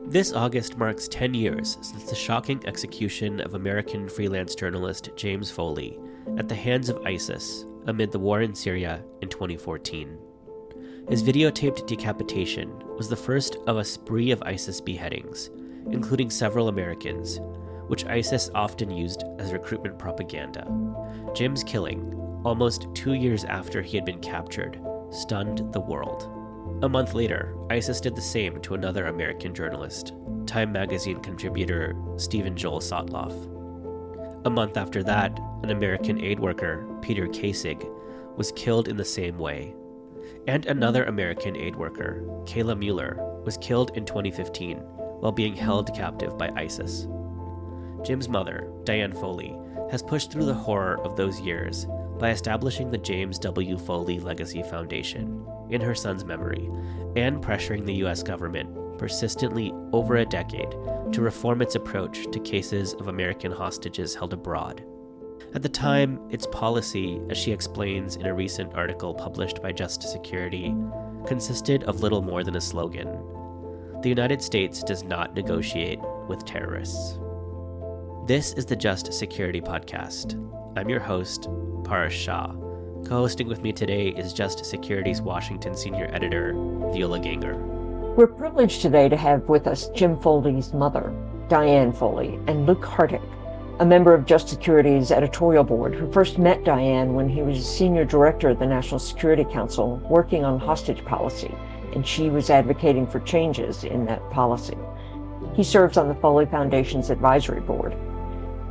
This August marks 10 years since the shocking execution of American freelance journalist James Foley at the hands of ISIS amid the war in Syria in 2014. His videotaped decapitation was the first of a spree of ISIS beheadings, including several Americans, which ISIS often used as recruitment propaganda. Jim's killing, almost 2 years after he had been captured, stunned the world. A month later, ISIS did the same to another American journalist, Time magazine contributor Steven Joel Sotloff. A month after that, an American aid worker, Peter Kassig, was killed in the same way. And another American aid worker, Kayla Mueller, was killed in 2015 while being held captive by ISIS. Jim's mother, Diane Foley, has pushed through the horror of those years by establishing the James W. Foley Legacy Foundation in her son's memory and pressuring the U.S. government persistently over a decade to reform its approach to cases of American hostages held abroad. At the time, its policy, as she explains in a recent article published by Just Security, consisted of little more than a slogan: "The United States does not negotiate with terrorists." This is the Just Security Podcast. I'm your host, Parash Shah. Co-hosting with me today is Just Security's Washington senior editor, Viola Ganger. We're privileged today to have with us Jim Foley's mother, Diane Foley, and Luke Hartig, a member of Just Security's editorial board who first met Diane when he was senior director of the National Security Council working on hostage policy, and she was advocating for changes in that policy. He serves on the Foley Foundation's advisory board.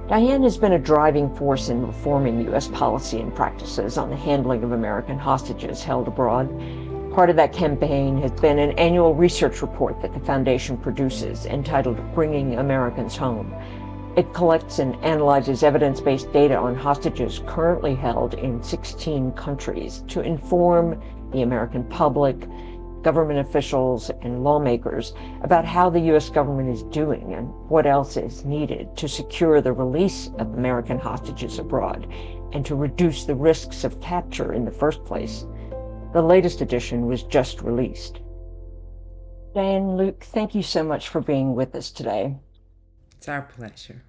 Diane has been a driving force in reforming U.S. policy and practices on the handling of American hostages held abroad. Part of that campaign has been an annual research report that the Foundation produces entitled Bringing Americans Home. It collects and analyzes evidence-based data on hostages currently held in 16 countries to inform the American public, government officials, and lawmakers about how the U.S. government is doing and what else is needed to secure the release of American hostages abroad and to reduce the risks of capture in the first place. The latest edition was just released. Diane, Luke, thank you so much for being with us today. It's our pleasure.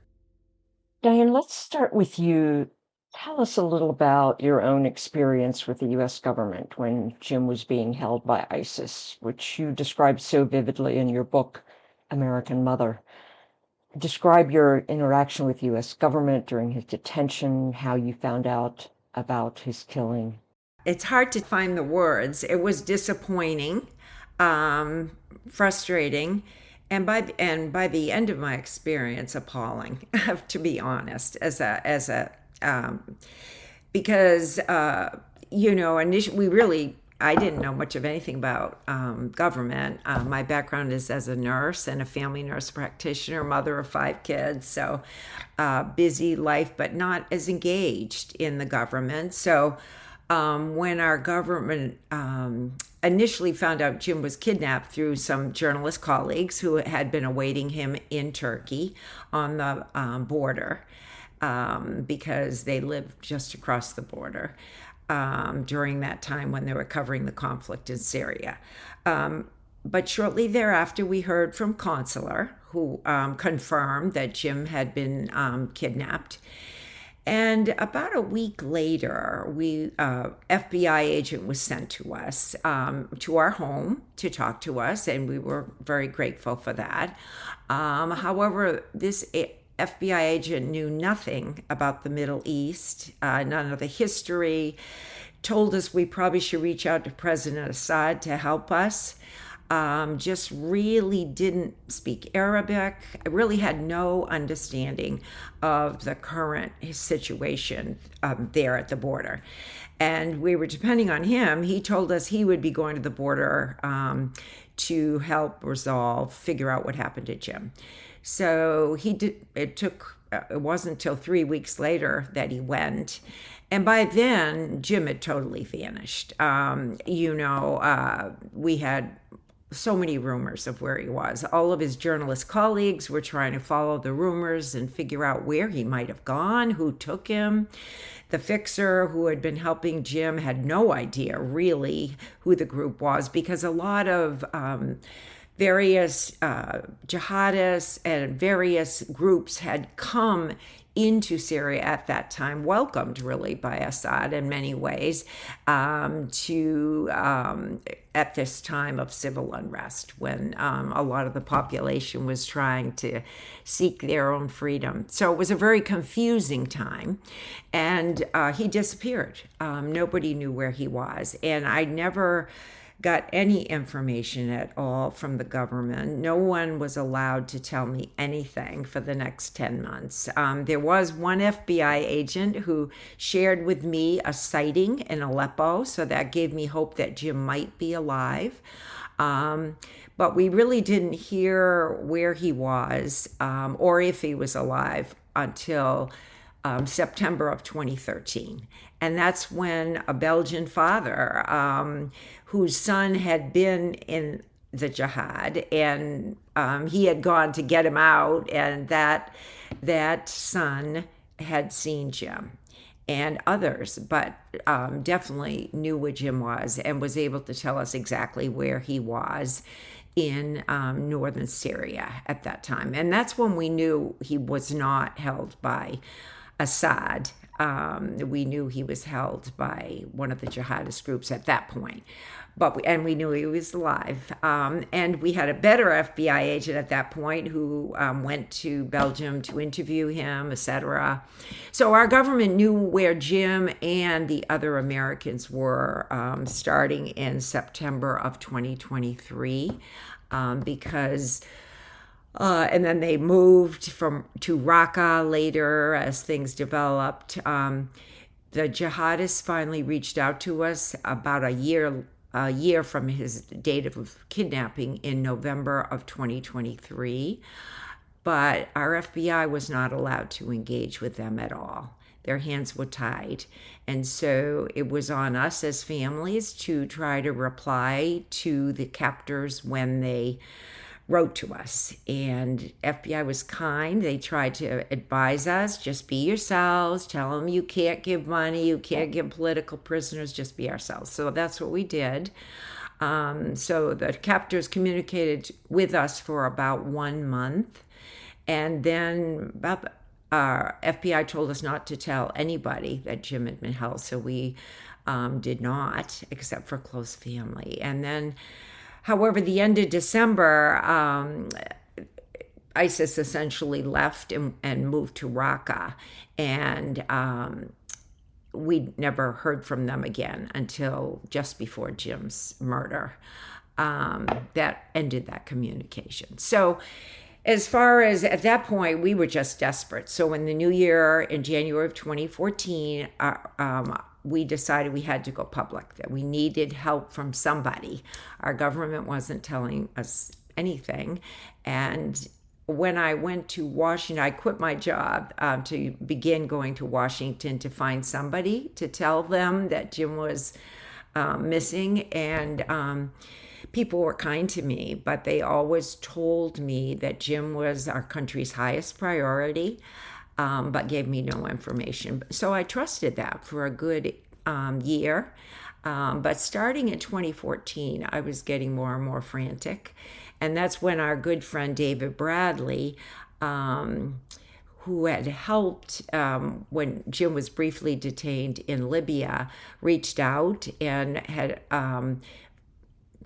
Diane, let's start with you. Tell us a little about your own experience with the U.S. government when Jim was being held by ISIS, which you describe so vividly in your book, American Mother. Describe your interaction with U.S. government during his detention, how you found out about his killing. It's hard to find the words. It was disappointing, frustrating, and by the end of my experience, appalling. To be honest, because initially I didn't know much of anything about government. My background is as a nurse and a family nurse practitioner, mother of 5 kids, so busy life, but not as engaged in the government. So when our government initially found out Jim was kidnapped through some journalist colleagues who had been awaiting him in Turkey on the border, because they lived just across the border during that time when they were covering the conflict in Syria. But shortly thereafter, we heard from Consular, who confirmed that Jim had been kidnapped. And about a week later, FBI agent was sent to us, to our home to talk to us, and we were very grateful for that. However, this FBI agent knew nothing about the Middle East, none of the history, told us we probably should reach out to President Assad to help us. Just really didn't speak Arabic, really had no understanding of the current situation there at the border. And we were depending on him. He told us he would be going to the border to help figure out what happened to Jim. So he did. It wasn't until 3 weeks later that he went. And by then, Jim had totally vanished. We had so many rumors of where he was. All of his journalist colleagues were trying to follow the rumors and figure out where he might have gone, who took him. The fixer who had been helping Jim had no idea really who the group was, because a lot of various jihadists and various groups had come into Syria at that time, welcomed really by Assad in many ways, at this time of civil unrest when a lot of the population was trying to seek their own freedom. So it was a very confusing time, and he disappeared. Nobody knew where he was, and I never got any information at all from the government. No one was allowed to tell me anything for the next 10 months. There was one FBI agent who shared with me a sighting in Aleppo, so that gave me hope that Jim might be alive. But we really didn't hear where he was or if he was alive until September of 2013. And that's when a Belgian father, whose son had been in the jihad, and he had gone to get him out, and that son had seen Jim and others, but definitely knew where Jim was and was able to tell us exactly where he was in northern Syria at that time. And that's when we knew he was not held by Assad. We knew he was held by one of the jihadist groups at that point, and we knew he was alive. And we had a better FBI agent at that point who went to Belgium to interview him, etc. So our government knew where Jim and the other Americans were starting in September of 2023, because and then they moved to Raqqa later as things developed. The jihadists finally reached out to us about a year from his date of kidnapping in November of 2023. But our FBI was not allowed to engage with them at all. Their hands were tied. And so it was on us as families to try to reply to the captors when they wrote to us. And FBI was kind. They tried to advise us, just be yourselves, tell them you can't give money, you can't give political prisoners, just be ourselves. So that's what we did. So the captors communicated with us for about 1 month. And then FBI told us not to tell anybody that Jim had been held. So we did not, except for close family. And then, however, the end of December, ISIS essentially left and moved to Raqqa, and we never heard from them again until just before Jim's murder. That ended that communication. So as far as at that point, we were just desperate. So in the new year, in January of 2014, we decided we had to go public, that we needed help from somebody. Our government wasn't telling us anything. And when I went to Washington, I quit my job to begin going to Washington to find somebody to tell them that Jim was missing. And people were kind to me, but they always told me that Jim was our country's highest priority. But gave me no information. So I trusted that for a good year. But starting in 2014, I was getting more and more frantic. And that's when our good friend David Bradley, who had helped when Jim was briefly detained in Libya, reached out and had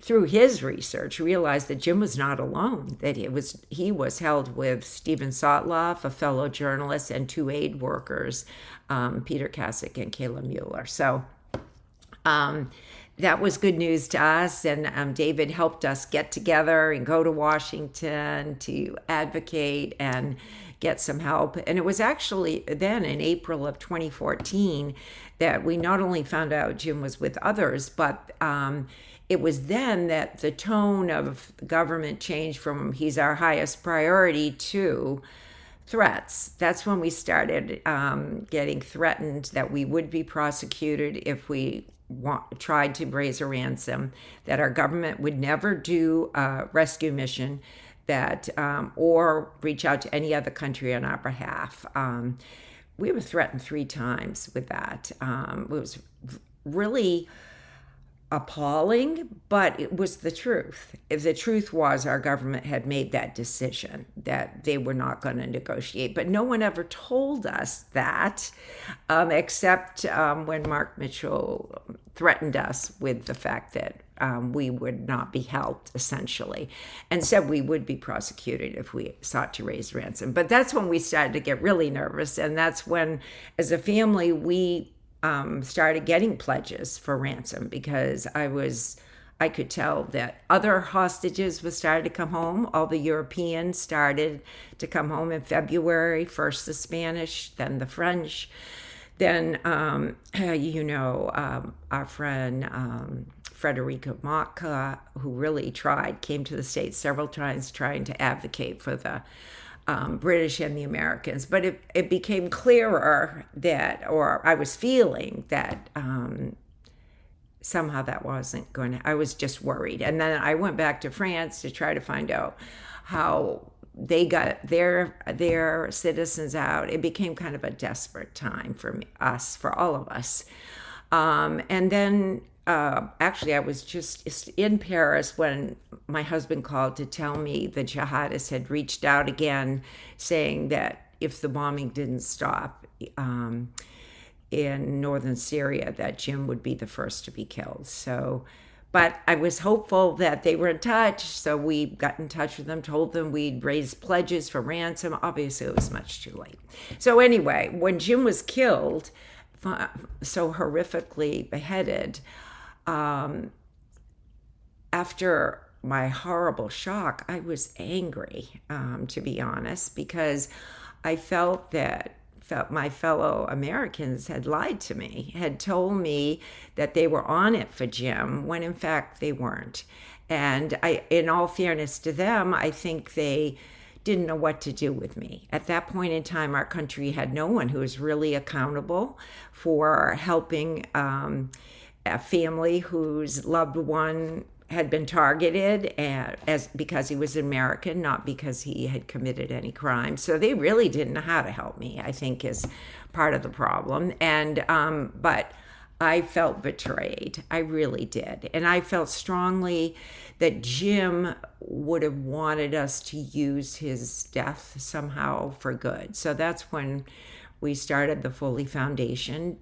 through his research, realized that Jim was not alone, that he was held with Steven Sotloff, a fellow journalist, and 2 aid workers, Peter Kassig and Kayla Mueller. So that was good news to us, and David helped us get together and go to Washington to advocate and get some help. And it was actually then in April of 2014 that we not only found out Jim was with others, but it was then that the tone of the government changed from he's our highest priority to threats. That's when we started getting threatened that we would be prosecuted if we tried to raise a ransom, that our government would never do a rescue mission, that or reach out to any other country on our behalf. We were threatened 3 times with that. It was really appalling, but it was the truth. The truth was our government had made that decision that they were not going to negotiate. But no one ever told us that, except when Mark Mitchell threatened us with the fact that we would not be helped, essentially, and said we would be prosecuted if we sought to raise ransom. But that's when we started to get really nervous. And that's when, as a family, we started getting pledges for ransom, because I could tell that other hostages were starting to come home. All the Europeans started to come home in February, first the Spanish, then the French. Then, our friend Frederica Motka, who really came to the States several times trying to advocate for the British and the Americans. But it became clearer or I was feeling that somehow that wasn't going to, I was just worried. And then I went back to France to try to find out how they got their citizens out. It became kind of a desperate time for all of us. And then actually, I was just in Paris when my husband called to tell me the jihadists had reached out again, saying that if the bombing didn't stop in northern Syria, that Jim would be the first to be killed. So, but I was hopeful that they were in touch, so we got in touch with them, told them we'd raised pledges for ransom. Obviously, it was much too late. So anyway, when Jim was killed, so horrifically beheaded, after my horrible shock, I was angry, to be honest, because I felt my fellow Americans had lied to me, had told me that they were on it for Jim, when in fact they weren't. And in all fairness to them, I think they didn't know what to do with me. At that point in time, our country had no one who was really accountable for helping a family whose loved one had been targeted because he was American, not because he had committed any crime. So they really didn't know how to help me, I think, is part of the problem. And but I felt betrayed. I really did. And I felt strongly that Jim would have wanted us to use his death somehow for good. So that's when we started the Foley Foundation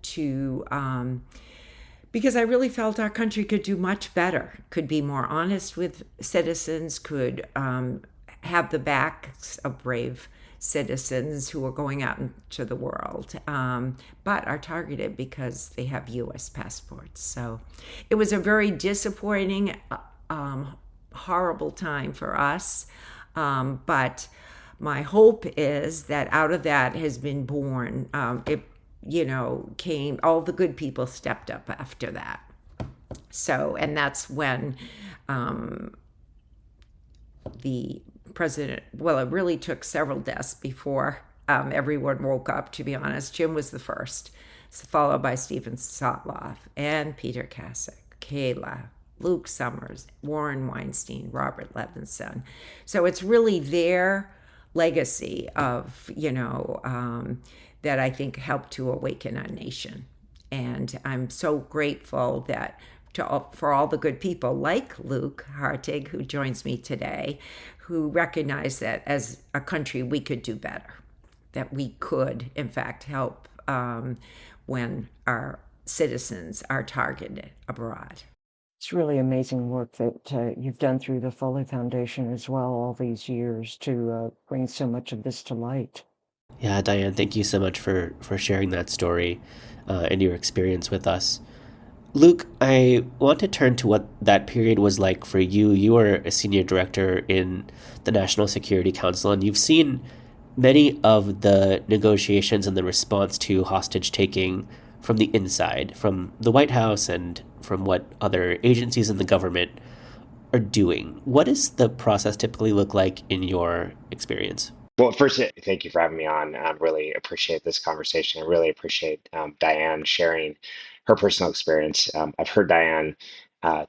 because I really felt our country could do much better, could be more honest with citizens, could have the backs of brave citizens who are going out into the world, but are targeted because they have U.S. passports. So it was a very disappointing, horrible time for us, but my hope is that out of that has been born, came, all the good people stepped up after that. So, and that's when the president, well, it really took several deaths before everyone woke up, to be honest. Jim was the first, followed by Steven Sotloff and Peter Kassig, Kayla, Luke Summers, Warren Weinstein, Robert Levinson. So it's really their legacy of, that I think helped to awaken our nation. And I'm so grateful for all the good people like Luke Hartig, who joins me today, who recognize that as a country we could do better, that we could, in fact, help when our citizens are targeted abroad. It's really amazing work that you've done through the Foley Foundation as well all these years to bring so much of this to light. Yeah, Diane, thank you so much for sharing that story and your experience with us. Luke, I want to turn to what that period was like for you. You were a senior director in the National Security Council, and you've seen many of the negotiations and the response to hostage taking from the inside, from the White House and from what other agencies in the government are doing. What does the process typically look like in your experience? Well, first, thank you for having me on. I really appreciate this conversation. I really appreciate Diane sharing her personal experience. I've heard Diane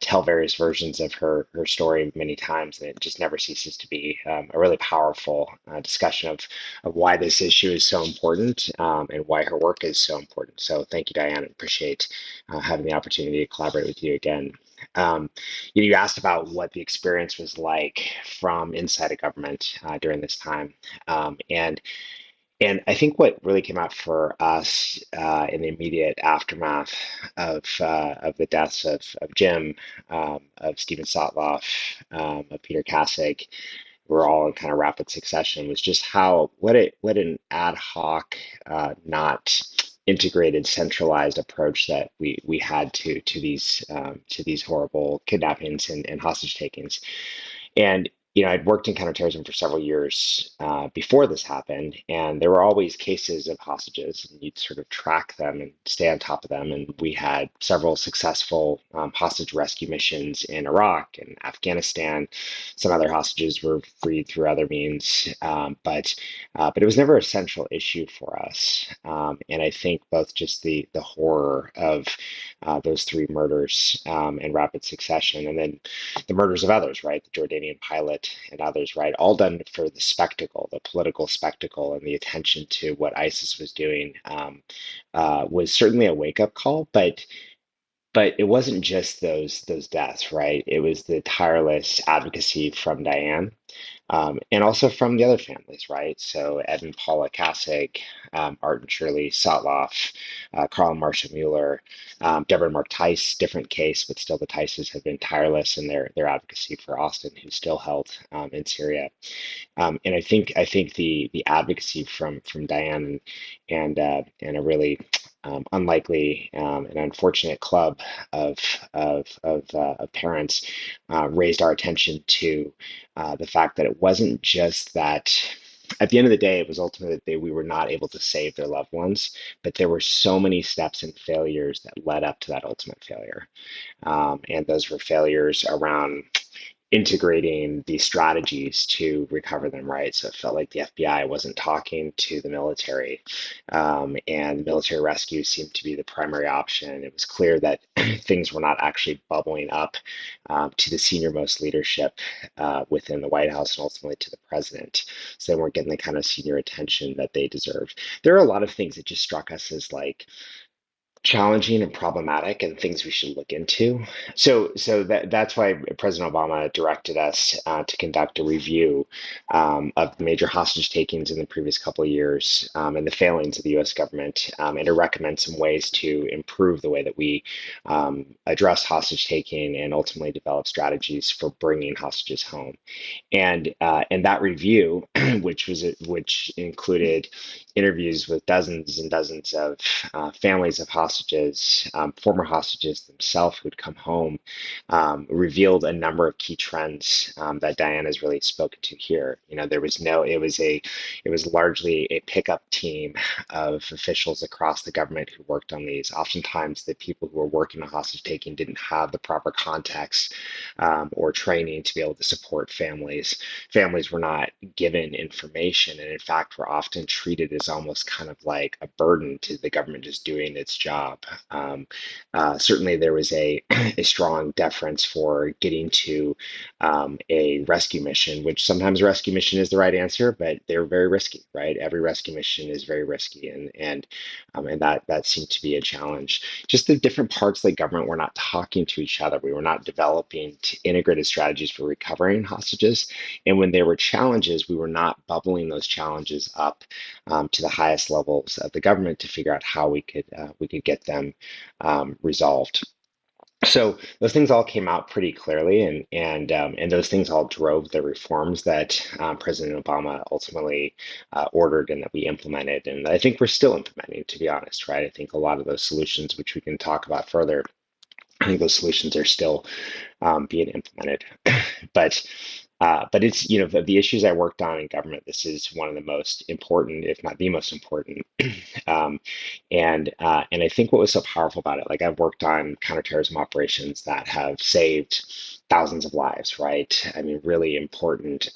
tell various versions of her story many times, and it just never ceases to be a really powerful discussion of why this issue is so important and why her work is so important. So thank you, Diane. I appreciate having the opportunity to collaborate with you again. You asked about what the experience was like from inside a government during this time, and I think what really came out for us in the immediate aftermath of the deaths of Jim, of Steven Sotloff, of Peter Kassig, were all in kind of rapid succession, was just how what an ad hoc, not integrated, centralized approach that we had to these horrible kidnappings and hostage takings. And I'd worked in counterterrorism for several years before this happened, and there were always cases of hostages, and you'd sort of track them and stay on top of them. And we had several successful hostage rescue missions in Iraq and Afghanistan. Some other hostages were freed through other means, but it was never a central issue for us. And I think both just the horror of those three murders in rapid succession, and then the murders of others, right? The Jordanian pilot and others, right? All done for the spectacle, the political spectacle, and the attention to what ISIS was doing, was certainly a wake-up call. But it wasn't just those deaths, right? It was the tireless advocacy from Diane, and also from the other families, right? So Ed and Paula Kassig, Art and Shirley Sotloff, Carl and Marcia Mueller, Deborah and Mark Tice, different case, but still the Tices have been tireless in their advocacy for Austin, who's still held in Syria. And I think the advocacy from Diane and a really unlikely and unfortunate club of parents raised our attention to the fact that it wasn't just that. At the end of the day, it was ultimately that we were not able to save their loved ones, but there were so many steps and failures that led up to that ultimate failure. And those were failures around integrating these strategies to recover them, right? So it felt like the FBI wasn't talking to the military, and military rescue seemed to be the primary option. It was clear that things were not actually bubbling up to the senior most leadership within the White House and ultimately to the president. So they weren't getting the kind of senior attention that they deserved. There are a lot of things that just struck us as like challenging and problematic and things we should look into. So that's why President Obama directed us to conduct a review of the major hostage takings in the previous couple of years, and the failings of the U.S. government, and to recommend some ways to improve the way that we address hostage taking and ultimately develop strategies for bringing hostages home. And that review, which included interviews with dozens and dozens of families of hostages, former hostages themselves who'd come home, revealed a number of key trends that Diane has really spoken to here. There was it was largely a pickup team of officials across the government who worked on these. Oftentimes, the people who were working on hostage taking didn't have the proper context or training to be able to support families. Families were not given information, and in fact, were often treated as almost kind of like a burden to the government just doing its job. Certainly, there was a strong deference for getting to a rescue mission, which sometimes a rescue mission is the right answer, but they're very risky, right? Every rescue mission is very risky, and that seemed to be a challenge. Just the different parts of the government were not talking to each other. We were not developing integrated strategies for recovering hostages, and when there were challenges, we were not bubbling those challenges up to the highest levels of the government to figure out how we could get them resolved. So those things all came out pretty clearly, and those things all drove the reforms that President Obama ultimately ordered and that we implemented, and I think we're still implementing, to be honest, right? I think a lot of those solutions, which we can talk about further, I think those solutions are still being implemented. But it's, the issues I worked on in government, this is one of the most important, if not the most important. And I think what was so powerful about it, like I've worked on counterterrorism operations that have saved thousands of lives, right? I mean, really important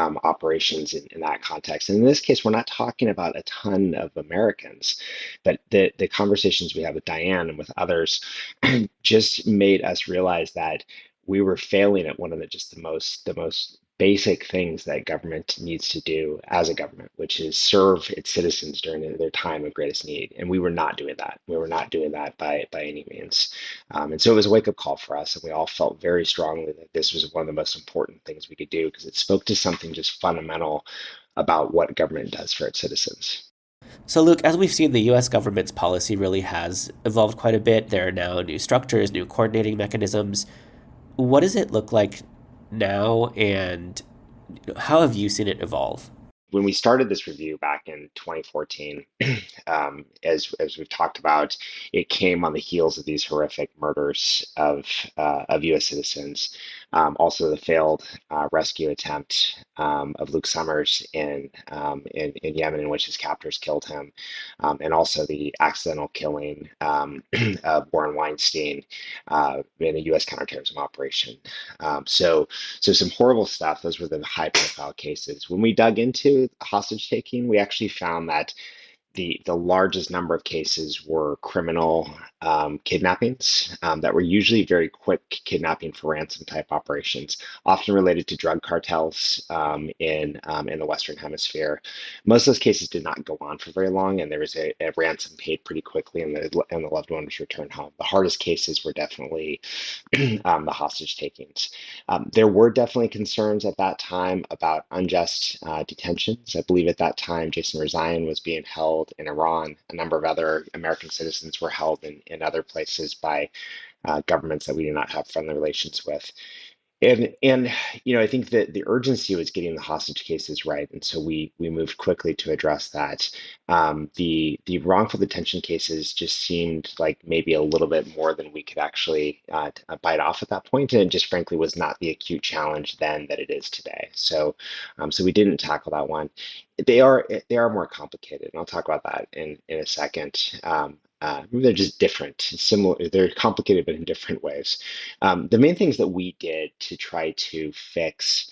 operations in that context. And in this case, we're not talking about a ton of Americans, but the conversations we have with Diane and with others just made us realize that we were failing at one of the most basic things that government needs to do as a government, which is serve its citizens during their time of greatest need. And we were not doing that. We were not doing that by any means. And so it was a wake-up call for us, and we all felt very strongly that this was one of the most important things we could do because it spoke to something just fundamental about what government does for its citizens. So, Luke, as we've seen, the US government's policy really has evolved quite a bit. There are now new structures, new coordinating mechanisms. What does it look like now, and how have you seen it evolve? When we started this review back in 2014, as we've talked about, it came on the heels of these horrific murders of U.S. citizens. Also, the failed rescue attempt of Luke Summers in Yemen, in which his captors killed him, and also the accidental killing of Warren Weinstein in a U.S. counterterrorism operation. So some horrible stuff. Those were the high-profile cases. When we dug into hostage taking, we actually found that the largest number of cases were criminal kidnappings that were usually very quick kidnapping for ransom type operations, often related to drug cartels in the Western Hemisphere. Most of those cases did not go on for very long, and there was a ransom paid pretty quickly, and the loved one was returned home. The hardest cases were definitely the hostage takings. There were definitely concerns at that time about unjust detentions. I believe at that time Jason Rezaian was being held in Iran. A number of other American citizens were held in other places by governments that we do not have friendly relations with. And I think that the urgency was getting the hostage cases right, and so we moved quickly to address that. The wrongful detention cases just seemed like maybe a little bit more than we could actually bite off at that point, and it just frankly was not the acute challenge then that it is today. So we didn't tackle that one. They are more complicated, and I'll talk about that in a second. They're just different, similar. They're complicated, but in different ways. The main things that we did to try to fix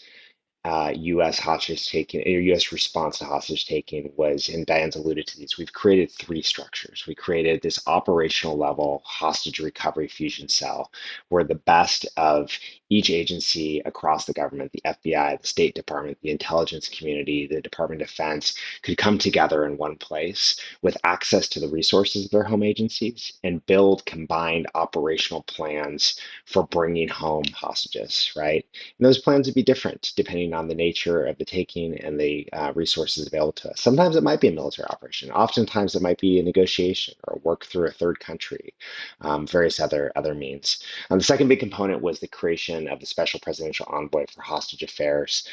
U.S. hostage taking or U.S. response to hostage taking was, and Diane's alluded to these, we've created three structures. We created this operational level hostage recovery fusion cell where the best of each agency across the government, the FBI, the State Department, the intelligence community, the Department of Defense, could come together in one place with access to the resources of their home agencies and build combined operational plans for bringing home hostages, right? And those plans would be different depending on the nature of the taking and the resources available to us. Sometimes it might be a military operation. Oftentimes it might be a negotiation or work through a third country, various other means. The second big component was the creation of the Special Presidential Envoy for Hostage Affairs,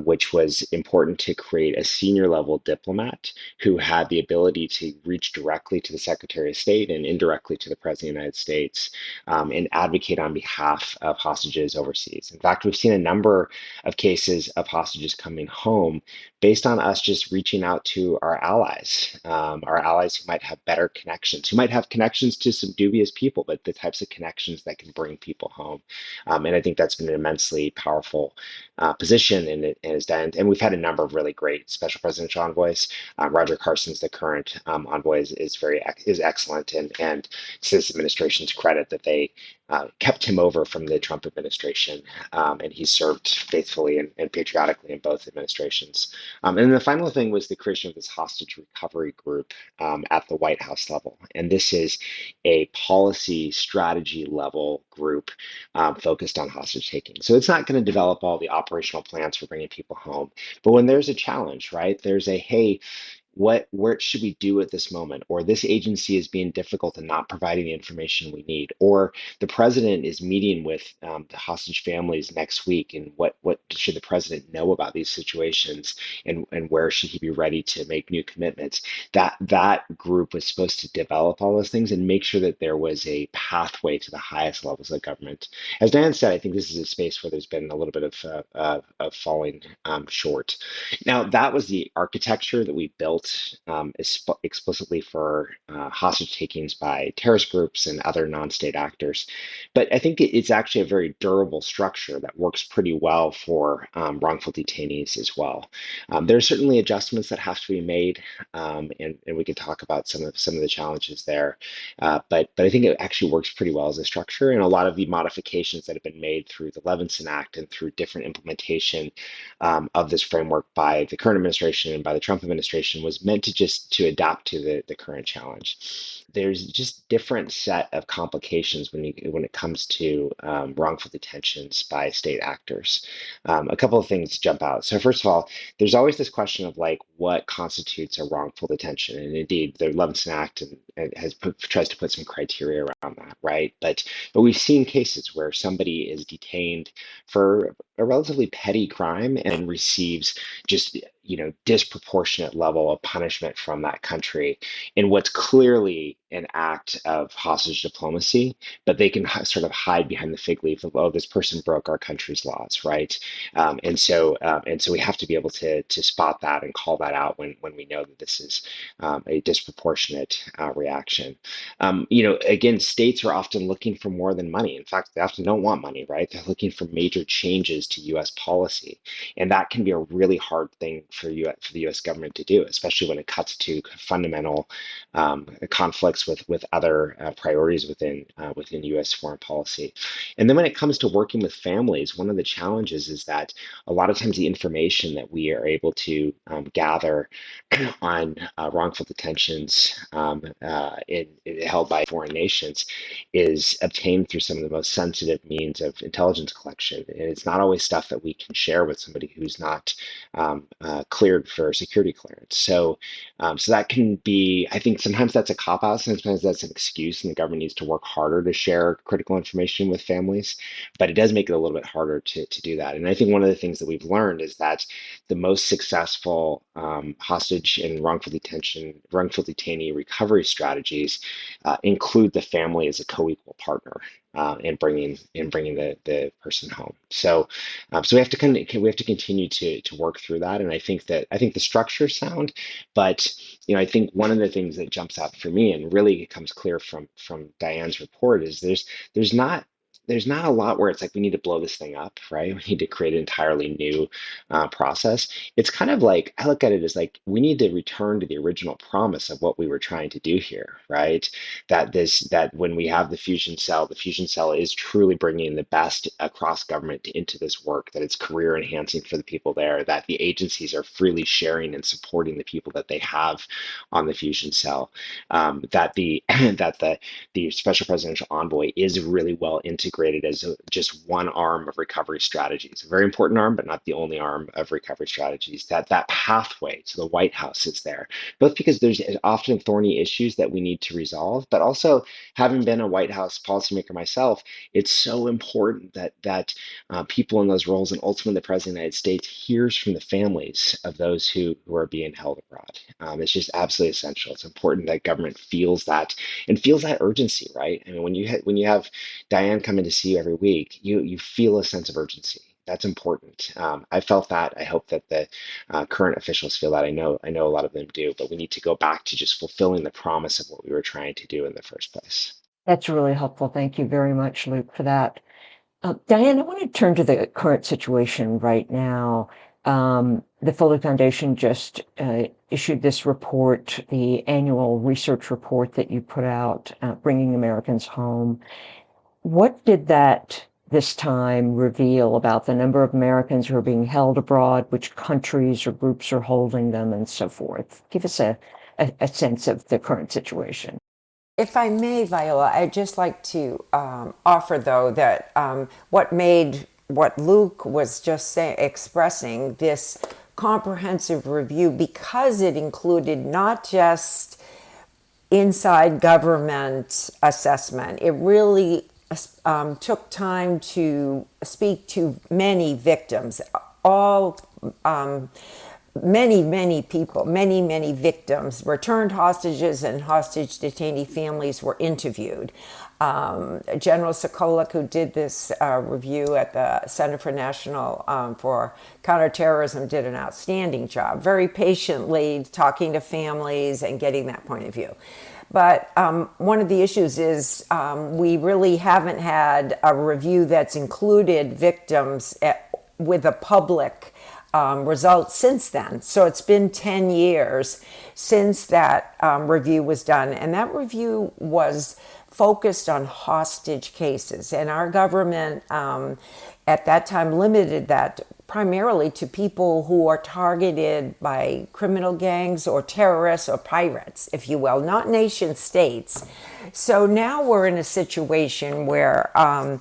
which was important to create a senior level diplomat who had the ability to reach directly to the Secretary of State and indirectly to the President of the United States and advocate on behalf of hostages overseas. In fact, we've seen a number of cases of hostages coming home based on us just reaching out to our allies who might have better connections, who might have connections to some dubious people, but the types of connections that can bring people home. And I think that's been an immensely powerful position. And we've had a number of really great special presidential envoys. Roger Carson's the current envoy is excellent, and it's this administration's credit that they kept him over from the Trump administration, and he served faithfully and patriotically in both administrations. And then the final thing was the creation of this hostage recovery group at the White House level. And this is a policy strategy level group focused on hostage taking. So it's not going to develop all the operational plans for bringing people home. But when there's a challenge, right, there's a, hey, what should we do at this moment? Or this agency is being difficult and not providing the information we need. Or the president is meeting with the hostage families next week, and what should the president know about these situations, and where should he be ready to make new commitments? That group was supposed to develop all those things and make sure that there was a pathway to the highest levels of government. As Diane said, I think this is a space where there's been a little bit of falling short. Now, that was the architecture that we built explicitly for hostage takings by terrorist groups and other non-state actors. But I think it's actually a very durable structure that works pretty well for for wrongful detainees as well. There are certainly adjustments that have to be made, and we can talk about some of the challenges there. But I think it actually works pretty well as a structure, and a lot of the modifications that have been made through the Levinson Act and through different implementation of this framework by the current administration and by the Trump administration was meant to adapt to the current challenge. There's just different set of complications when it comes to wrongful detentions by state actors. A couple of things jump out. So first of all, there's always this question of like what constitutes a wrongful detention, and indeed the Levinson Act tries to put some criteria around that, right? But we've seen cases where somebody is detained for a relatively petty crime and receives just disproportionate level of punishment from that country in what's clearly an act of hostage diplomacy, but they can sort of hide behind the fig leaf of, oh, this person broke our country's laws, right? And so we have to be able to spot that and call that out when we know that this is a disproportionate reaction. Again, states are often looking for more than money. In fact, they often don't want money, right? They're looking for major changes to U.S. policy, and that can be a really hard thing for the U.S. government to do, especially when it cuts to fundamental conflicts with other priorities within U.S. foreign policy. And then when it comes to working with families, one of the challenges is that a lot of times the information that we are able to gather on wrongful detentions held by foreign nations is obtained through some of the most sensitive means of intelligence collection. And it's not always stuff that we can share with somebody who's not cleared for security clearance. So that can be, I think sometimes that's a cop-out, sometimes that's an excuse, and the government needs to work harder to share critical information with families, but it does make it a little bit harder to do that. And I think one of the things that we've learned is that the most successful hostage and wrongful detainee recovery strategies include the family as a co-equal partner in bringing the person home. So we have to continue to work through that, and I think the structure is sound, but I think one of the things that jumps out for me and really comes clear from Diane's report is there's not a lot where it's like we need to blow this thing up, right? We need to create an entirely new process. It's kind of like, I look at it as like we need to return to the original promise of what we were trying to do here, right? That when we have the fusion cell is truly bringing the best across government into this work, that it's career enhancing for the people there, that the agencies are freely sharing and supporting the people that they have on the fusion cell, that the special presidential envoy is really well integrated as just one arm of recovery strategies, a very important arm, but not the only arm of recovery strategies. That pathway to the White House is there, both because there's often thorny issues that we need to resolve, but also having been a White House policymaker myself, it's so important that people in those roles and ultimately the President of the United States hears from the families of those who are being held abroad. It's just absolutely essential. It's important that government feels that and feels that urgency, right? I mean, when you have Diane come in to see you every week, you feel a sense of urgency. That's important. I felt that. I hope that the current officials feel that. I know a lot of them do, but we need to go back to just fulfilling the promise of what we were trying to do in the first place. That's really helpful. Thank you very much, Luke, for that. Diane, I want to turn to the current situation right now. The Foley Foundation just issued this report, the annual research report that you put out, Bringing Americans Home. What did that this time reveal about the number of Americans who are being held abroad, which countries or groups are holding them, and so forth? Give us a sense of the current situation. If I may, Viola, I'd just like to offer, though, that what Luke was just expressing, this comprehensive review, because it included not just inside government assessment, it really took time to speak to many victims, many people, many victims, returned hostages and hostage detainee families were interviewed. General Sotloff, who did this review at the Center for National for Counterterrorism, did an outstanding job, very patiently talking to families and getting that point of view. But one of the issues is we really haven't had a review that's included victims with a public result since then. So it's been 10 years since that review was done. And that review was focused on hostage cases. And our government at that time limited that primarily to people who are targeted by criminal gangs or terrorists or pirates, if you will, not nation states. So now we're in a situation where, and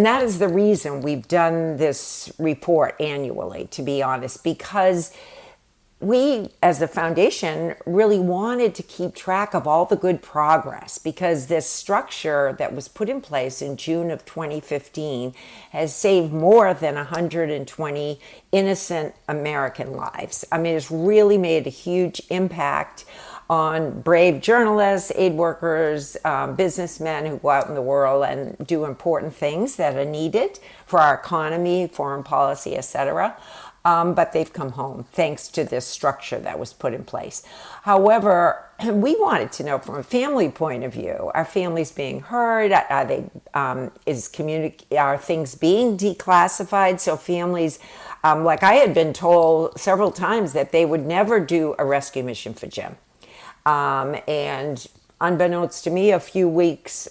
that is the reason we've done this report annually, to be honest, because we, as a foundation, really wanted to keep track of all the good progress, because this structure that was put in place in June of 2015 has saved more than 120 innocent American lives. I mean, it's really made a huge impact on brave journalists, aid workers, businessmen who go out in the world and do important things that are needed for our economy, foreign policy, etc. But they've come home thanks to this structure that was put in place. However, we wanted to know from a family point of view, are families being heard? Are things being declassified? So families, like I had been told several times that they would never do a rescue mission for Jim. And unbeknownst to me, a few weeks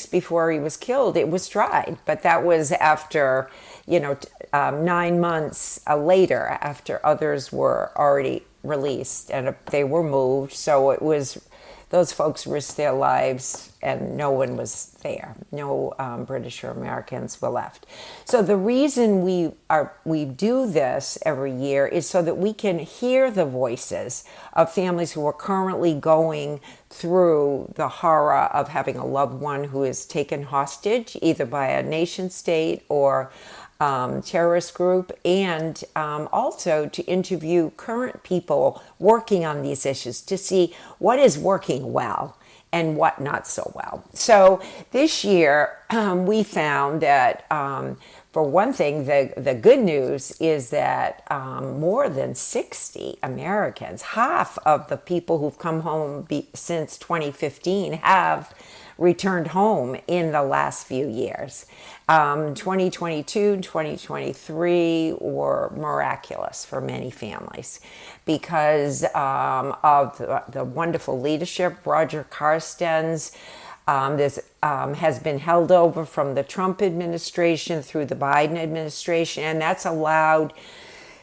before he was killed, it was tried. But that was after, 9 months later, after others were already released and they were moved. So it was, those folks risked their lives and no one was there. No British or Americans were left. So the reason we do this every year is so that we can hear the voices of families who are currently going through the horror of having a loved one who is taken hostage, either by a nation state or terrorist group, and also to interview current people working on these issues to see what is working well and what not so well. So this year we found that for one thing, the good news is that more than 60 Americans, half of the people who've come home since 2015 have returned home in the last few years. 2022, 2023 were miraculous for many families because of the wonderful leadership. Roger Carsten's this has been held over from the Trump administration through the Biden administration, and that's allowed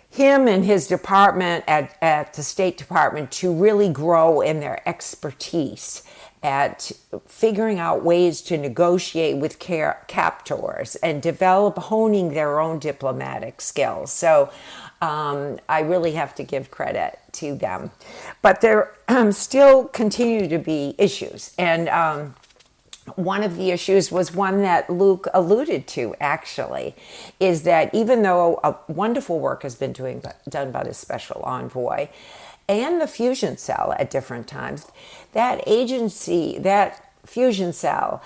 him and his department at the State Department to really grow in their expertise at figuring out ways to negotiate with captors and honing their own diplomatic skills. So I really have to give credit to them. But there still continue to be issues. And one of the issues was one that Luke alluded to, actually, is that even though a wonderful work has been done by the Special Envoy and the Fusion Cell at different times, that Fusion Cell,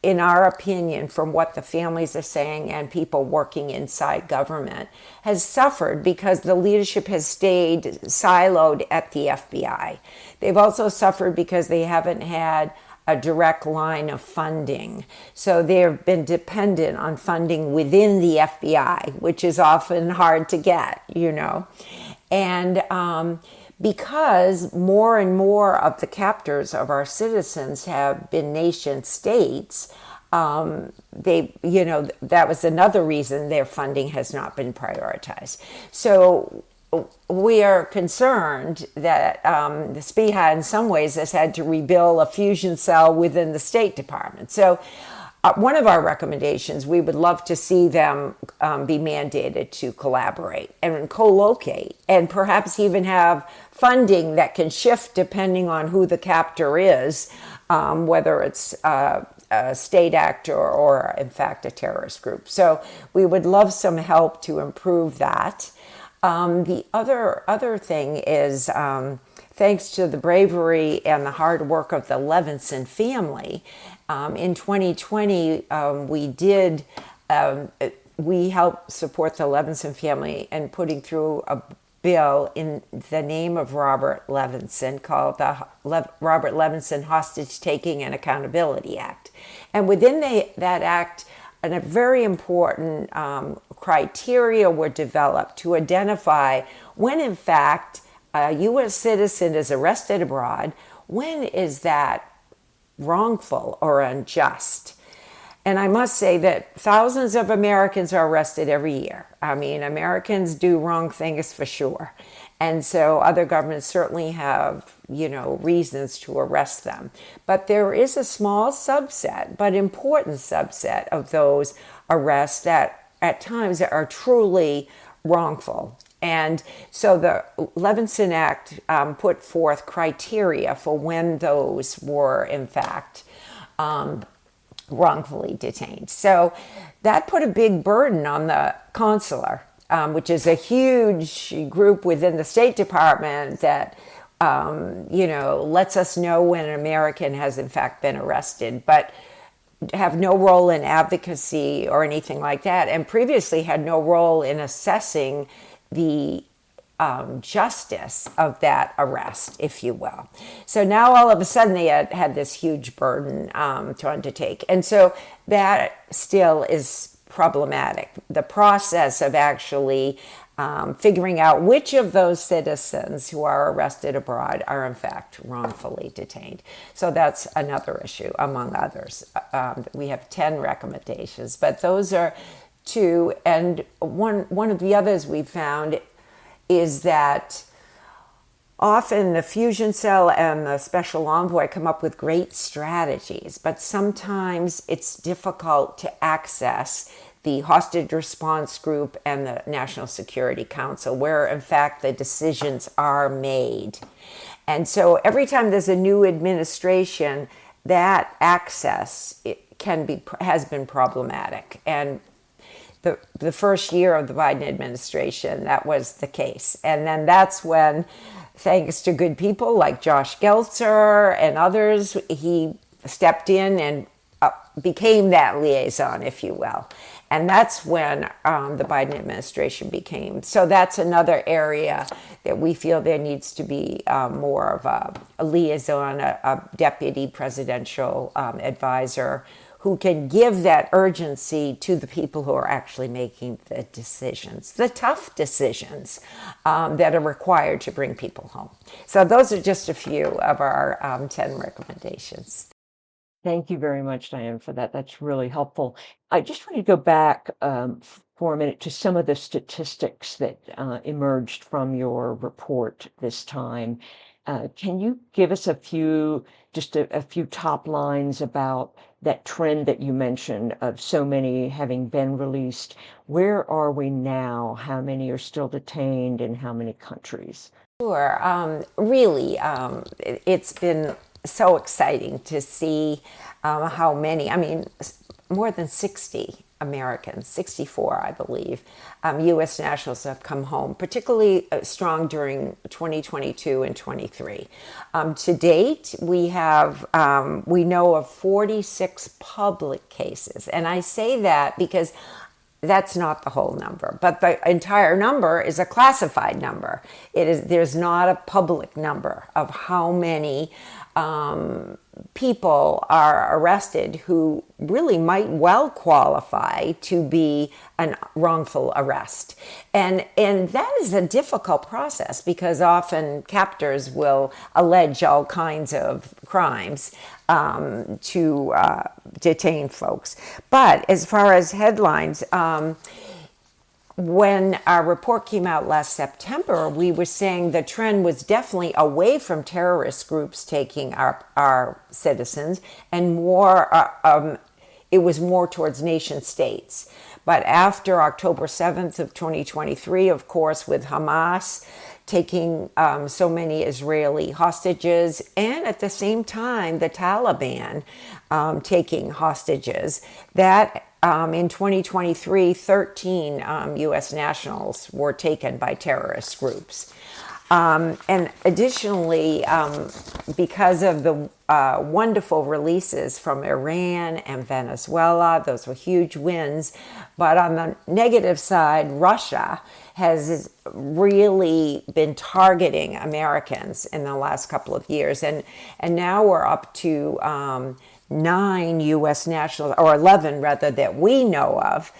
in our opinion, from what the families are saying and people working inside government, has suffered because the leadership has stayed siloed at the FBI. They've also suffered because they haven't had a direct line of funding. So they've been dependent on funding within the FBI, which is often hard to get, And because more and more of the captors of our citizens have been nation states, that was another reason their funding has not been prioritized. So we are concerned that the SPIHA in some ways has had to rebuild a fusion cell within the State Department. So one of our recommendations, we would love to see them be mandated to collaborate and co-locate and perhaps even have funding that can shift depending on who the captor is, whether it's a state actor or in fact a terrorist group. So we would love some help to improve that. The other thing is, thanks to the bravery and the hard work of the Levinson family, in 2020, we helped support the Levinson family in putting through a bill in the name of Robert Levinson called the Robert Levinson Hostage Taking and Accountability Act. And within that act, and a very important criteria were developed to identify when, in fact, a U.S. citizen is arrested abroad, when is that wrongful or unjust? And I must say that thousands of Americans are arrested every year. I mean, Americans do wrong things for sure. And so other governments certainly have, reasons to arrest them. But there is a small subset, but important subset of those arrests that at times are truly wrongful. And so the Levinson Act put forth criteria for when those were, in fact, wrongfully detained. So that put a big burden on the consular, which is a huge group within the State Department that, lets us know when an American has in fact been arrested, but have no role in advocacy or anything like that, and previously had no role in assessing the justice of that arrest, if you will. So now all of a sudden they had this huge burden to undertake. And so that still is problematic. The process of actually figuring out which of those citizens who are arrested abroad are in fact wrongfully detained. So that's another issue among others. We have 10 recommendations, but those are two. And one of the others we found is that often the fusion cell and the special envoy come up with great strategies, but sometimes it's difficult to access the hostage response group and the National Security Council, where in fact the decisions are made. And so every time there's a new administration, that access has been problematic. And the first year of the Biden administration, that was the case. And then that's when, thanks to good people like Josh Geltzer and others, he stepped in and became that liaison, if you will. And that's when the Biden administration became. So that's another area that we feel there needs to be more of a liaison, a deputy presidential advisor who can give that urgency to the people who are actually making the decisions, the tough decisions that are required to bring people home. So those are just a few of our 10 recommendations. Thank you very much, Diane, for that. That's really helpful. I just want to go back for a minute to some of the statistics that emerged from your report this time. Can you give us a few top lines about that trend that you mentioned of so many having been released? Where are we now? How many are still detained in how many countries? Sure. Really, it's been so exciting to see how many, more than 60 Americans, 64, I believe, U.S. nationals have come home, particularly strong during 2022 and 23. To date, we know of 46 public cases. And I say that because that's not the whole number, but the entire number is a classified number. There's not a public number of how many people are arrested who really might well qualify to be a wrongful arrest. And that is a difficult process because often captors will allege all kinds of crimes to detain folks. But as far as headlines, when our report came out last September, we were saying the trend was definitely away from terrorist groups taking our citizens and more, it was more towards nation states. But after October 7th of 2023, of course, with Hamas taking so many Israeli hostages, and at the same time, the Taliban taking hostages, that in 2023, 13 U.S. nationals were taken by terrorist groups. And additionally, because of the wonderful releases from Iran and Venezuela, those were huge wins. But on the negative side, Russia has really been targeting Americans in the last couple of years. And now we're up to 9 U.S. nationals, or 11 rather, that we know of,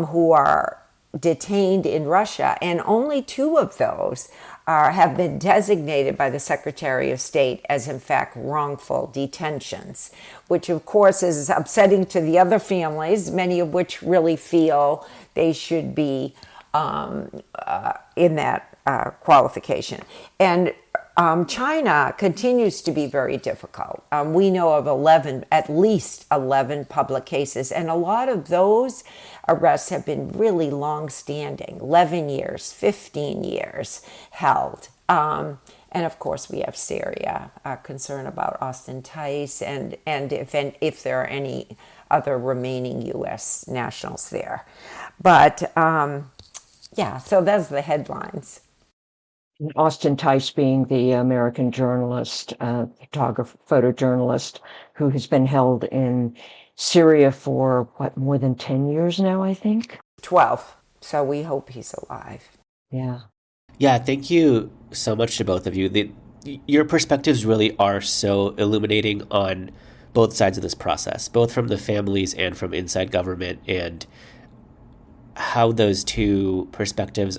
who are detained in Russia, and only 2 of those have been designated by the Secretary of State as, in fact, wrongful detentions, which, of course, is upsetting to the other families, many of which really feel they should be in that qualification. And China continues to be very difficult. We know of at least 11 public cases, and a lot of those arrests have been really long-standing, 11 years, 15 years held. And of course, we have Syria, concern about Austin Tice, and if there are any other remaining U.S. nationals there. But yeah, so that's the headlines. Austin Tice being the American journalist, photojournalist, who has been held in Syria for, more than 10 years now, I think? 12. So we hope he's alive. Yeah. Yeah, thank you so much to both of you. Your perspectives really are so illuminating on both sides of this process, both from the families and from inside government, and how those two perspectives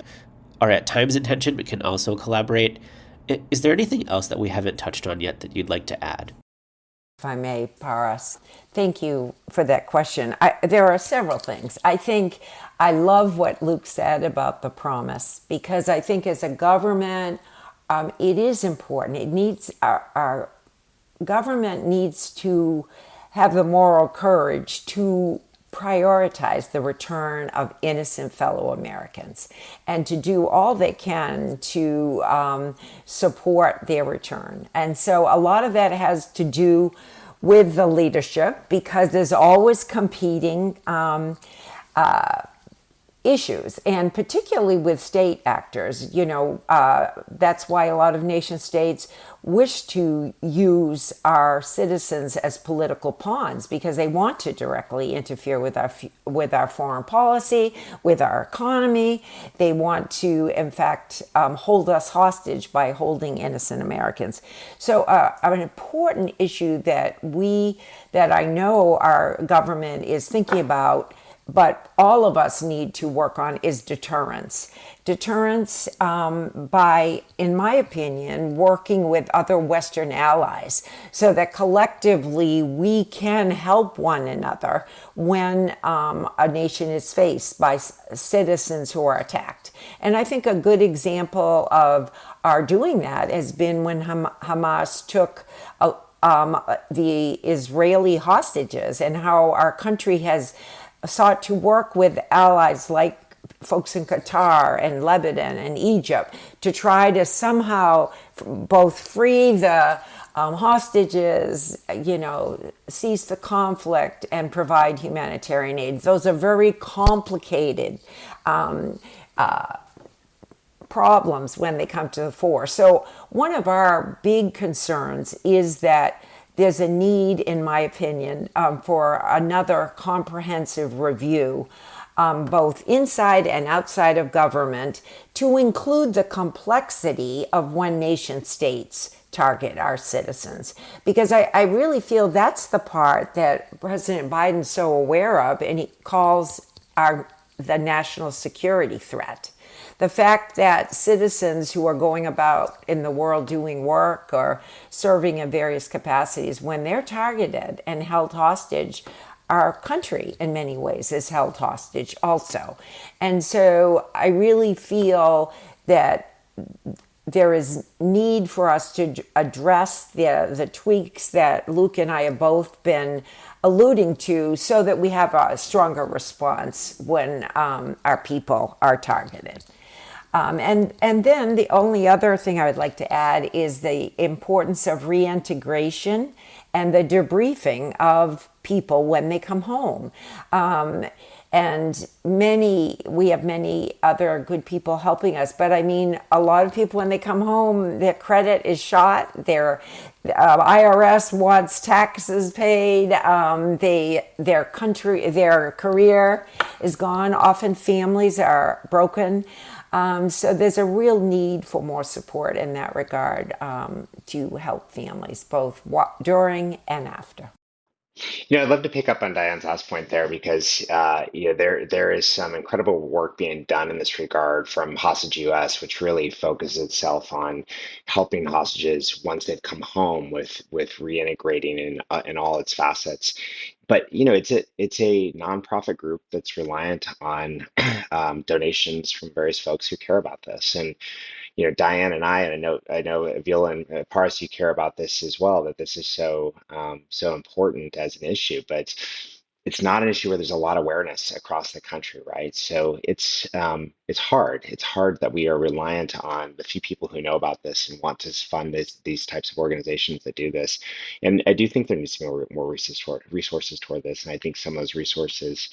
are at times in tension but can also collaborate. Is there anything else that we haven't touched on yet that you'd like to add? If I may, Paras, thank you for that question. There are several things. I think I love what Luke said about the promise, because I think as a government, it is important. It needs our government needs to have the moral courage to prioritize the return of innocent fellow Americans and to do all they can to support their return. And so a lot of that has to do with the leadership, because there's always competing issues, and particularly with state actors. That's why a lot of nation states wish to use our citizens as political pawns, because they want to directly interfere with our foreign policy, with our economy. They want to, in fact, hold us hostage by holding innocent Americans. So an important issue that I know our government is thinking about, but all of us need to work on, is deterrence. Deterrence by, in my opinion, working with other Western allies so that collectively we can help one another when a nation is faced by citizens who are attacked. And I think a good example of our doing that has been when Hamas took the Israeli hostages, and how our country has sought to work with allies like folks in Qatar and Lebanon and Egypt to try to somehow both free the hostages, cease the conflict, and provide humanitarian aid. Those are very complicated problems when they come to the fore. So one of our big concerns is that there's a need, in my opinion, for another comprehensive review, both inside and outside of government, to include the complexity of when nation states target our citizens. Because I really feel that's the part that President Biden's so aware of, and he calls the national security threat. The fact that citizens who are going about in the world doing work or serving in various capacities, when they're targeted and held hostage, our country in many ways is held hostage also. And so I really feel that there is need for us to address the tweaks that Luke and I have both been alluding to, so that we have a stronger response when our people are targeted. And then the only other thing I would like to add is the importance of reintegration and the debriefing of people when they come home. And we have many other good people helping us. But I mean, a lot of people, when they come home, their credit is shot. Their IRS wants taxes paid. Their career is gone. Often families are broken. So there's a real need for more support in that regard to help families, both during and after. I'd love to pick up on Diane's last point there because there is some incredible work being done in this regard from Hostage US, which really focuses itself on helping hostages once they've come home with reintegrating in all its facets. But it's a nonprofit group that's reliant on donations from various folks who care about this, and Diane and I know Avila and Paris, you care about this as well, that this is so important as an issue, but it's not an issue where there's a lot of awareness across the country, right? So it's hard. It's hard that we are reliant on the few people who know about this and want to fund these types of organizations that do this. And I do think there needs to be more resources toward this, and I think some of those resources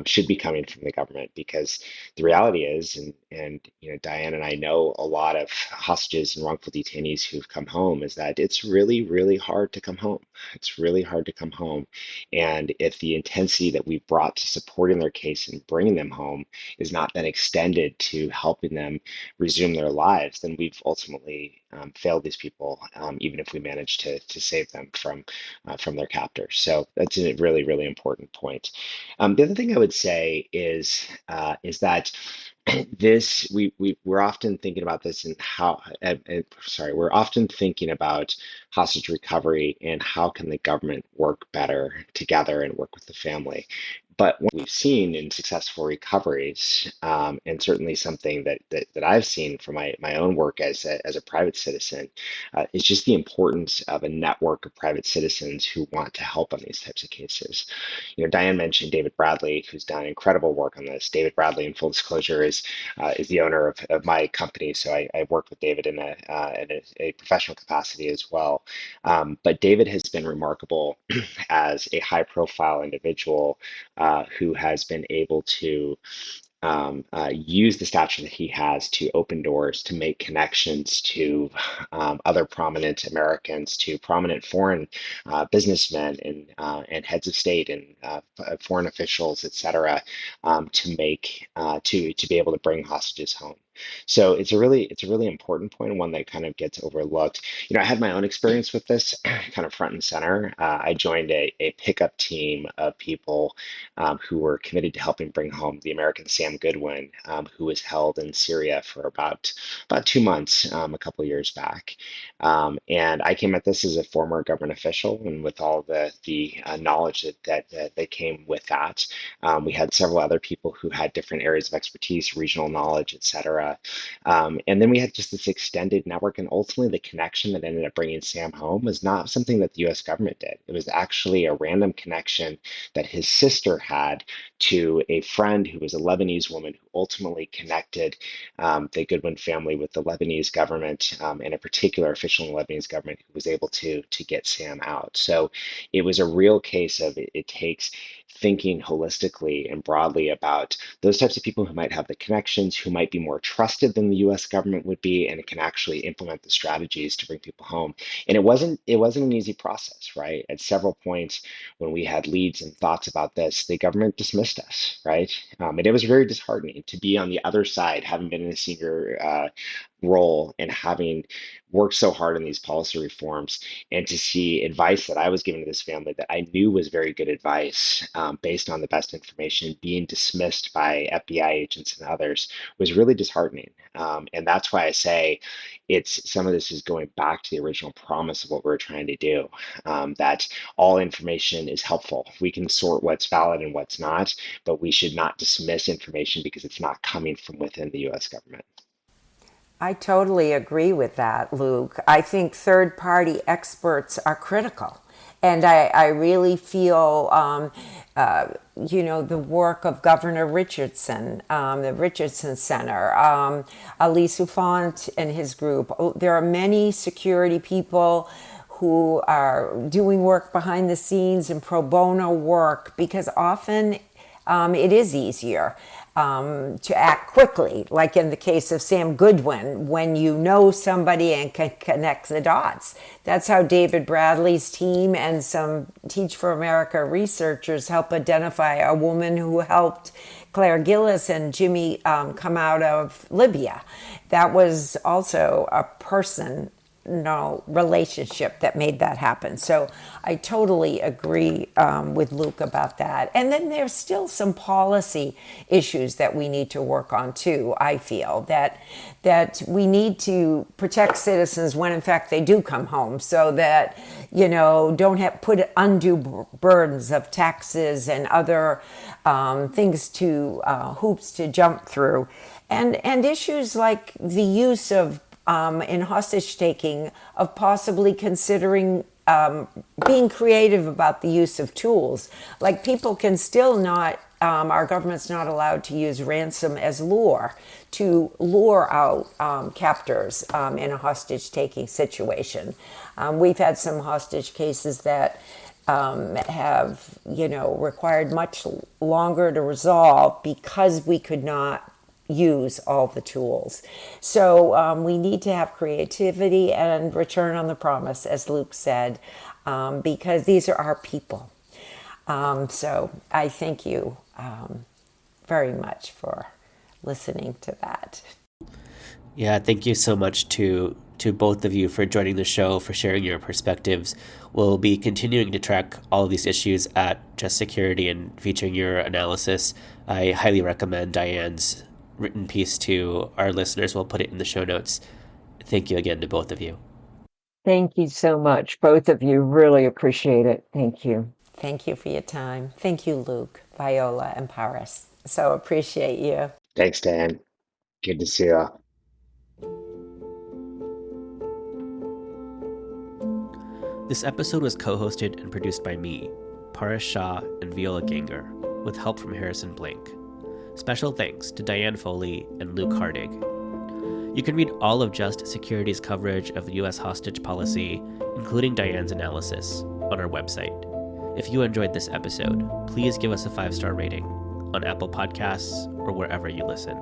should be coming from the government because the reality is, and Diane and I know a lot of hostages and wrongful detainees who've come home, is that it's really, really hard to come home. It's really hard to come home. And if the intensity that we've brought to supporting their case and bringing them home is not then extended to helping them resume their lives, then we've ultimately failed these people, even if we manage to save them from their captors. So that's a really, really important point. The other thing I would say is that we're often thinking about this and how sorry, we're often thinking about hostage recovery and how can the government work better together and work with the family. But what we've seen in successful recoveries, and certainly something that I've seen from my own work as a private citizen, is just the importance of a network of private citizens who want to help on these types of cases. Diane mentioned David Bradley, who's done incredible work on this. David Bradley, in full disclosure, is the owner of my company, so I work with David in a professional capacity as well. But David has been remarkable as a high-profile individual who has been able to use the stature that he has to open doors, to make connections to other prominent Americans, to prominent foreign businessmen and heads of state and foreign officials, et cetera, to be able to bring hostages home. So it's a really important point and one that kind of gets overlooked. I had my own experience with this kind of front and center. I joined a pickup team of people who were committed to helping bring home the American Sam Goodwin, who was held in Syria for about 2 months a couple of years back. And I came at this as a former government official, and with all the knowledge that came with that, we had several other people who had different areas of expertise, regional knowledge, et cetera. And then we had just this extended network, and ultimately the connection that ended up bringing Sam home was not something that the U.S. government did. It was actually a random connection that his sister had to a friend who was a Lebanese woman who ultimately connected the Goodwin family with the Lebanese government, and a particular official in the Lebanese government who was able to get Sam out. So it was a real case of it takes thinking holistically and broadly about those types of people who might have the connections, who might be more trusted than the U.S. government would be, and can actually implement the strategies to bring people home. And it wasn't an easy process, right? At several points when we had leads and thoughts about this, the government dismissed us, right? And it was very disheartening to be on the other side, having been in a senior role and having worked so hard on these policy reforms, and to see advice that I was giving to this family that I knew was very good advice, based on the best information, being dismissed by FBI agents and others was really disheartening. And that's why I say some of this is going back to the original promise of what we're trying to do, that all information is helpful. We can sort what's valid and what's not, but we should not dismiss information because it's not coming from within the U.S. government. I totally agree with that, Luke. I think third party experts are critical. And I really feel, the work of Governor Richardson, the Richardson Center, Ali Soufant and his group. There are many security people who are doing work behind the scenes and pro bono work, because often it is easier to act quickly, like in the case of Sam Goodwin, when you know somebody and can connect the dots. That's how David Bradley's team and some Teach for America researchers help identify a woman who helped Claire Gillis and Jimmy come out of Libya. That was also a person relationship that made that happen. So I totally agree with Luke about that. And then there's still some policy issues that we need to work on too. I feel that we need to protect citizens when in fact they do come home, so that don't have put undue burdens of taxes and other things to hoops to jump through, and issues like the use of in hostage taking of possibly considering being creative about the use of tools. Like people can still not, our government's not allowed to use ransom as lure to lure out captors in a hostage taking situation. We've had some hostage cases that have, required much longer to resolve because we could not use all the tools. So we need to have creativity and return on the promise, as Luke said, because these are our people. So I thank you very much for listening to that. Yeah, thank you so much to both of you for joining the show, for sharing your perspectives. We'll be continuing to track all of these issues at Just Security and featuring your analysis. I highly recommend Diane's written piece to our listeners. We'll put it in the show notes. Thank you again to both of you. Thank you so much, both of you. Really appreciate it. Thank you. Thank you for your time. Thank you, Luke, Viola, and Paris. So appreciate you. Thanks, Dan. Good to see you all. This episode was co-hosted and produced by me, Paris Shah, and Viola Ganger, with help from Harrison Blank. Special thanks to Diane Foley and Luke Hardig. You can read all of Just Security's coverage of U.S. hostage policy, including Diane's analysis, on our website. If you enjoyed this episode, please give us a 5-star rating on Apple Podcasts or wherever you listen.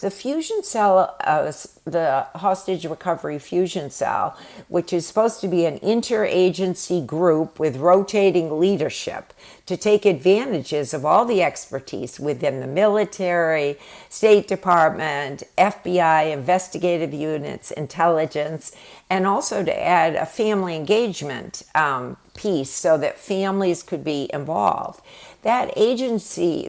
The fusion cell, the hostage recovery fusion cell, which is supposed to be an interagency group with rotating leadership to take advantages of all the expertise within the military, State Department, FBI, investigative units, intelligence, and also to add a family engagement piece so that families could be involved. That agency